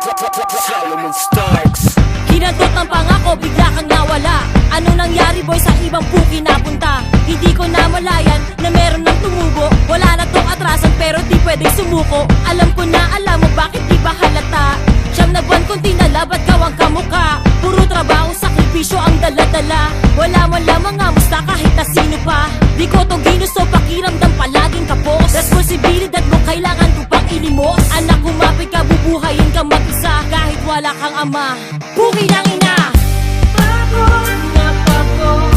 Solomon Starks. Kinantot ng pangako, bigla kang nawala. Ano nangyari boy, sa ibang puki napunta? Hindi ko namalayan na meron ng tumubo. Wala na tong atrasan pero di pwedeng sumuko. Alam ko na alam mo bakit di ba halata. Siyam na buwan kong tinala, ba't kawang kamuka? Puro trabaho, sakripisyo ang dala-dala. Wala man lamang nga musta kahit na sino pa. Di ko to ginusto, pakiramdam palaging kapos. Responsibilidad mo kailangan ko pang ilimos. Anak, kumapit ka, bubuhayin ka mag-isa kahit wala kang ama. Puki ng ina. Pagod na pagod,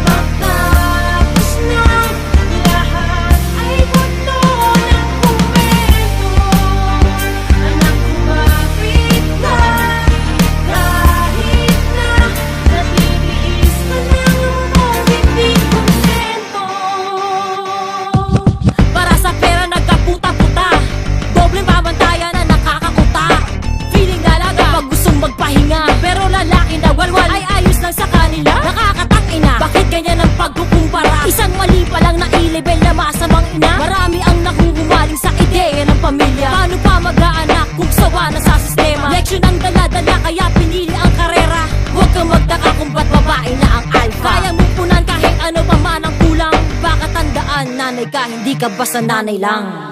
matapos na lahat ay buto ng komento. Anak, kumapit ka kahit na natitiis ka ng hindi kontento. Para sa pera nagkaputa-puta, dobleng babantayan na nakakakuta. Feeling dalaga pag gustong magpahinga, pero lalaki na walwal ay ayos lang sa kanila. Nakakatangina, bakit ganyan ang pagkukumpara? Isang mali pa lang na i-level na masamang ina. Marami ang nakuhumaling sa ideya ng pamilya. Paano pa mag-aanak kung sawa na sa sistema? Leksyon ang dala-dala kaya pinili ang karera. Huwag kang magtaka kung ba't babae na ang alpha. Kaya mong punan kahit ano pa man ang kulang. Baka tandaan, nanay ka, hindi ka basta nanay lang.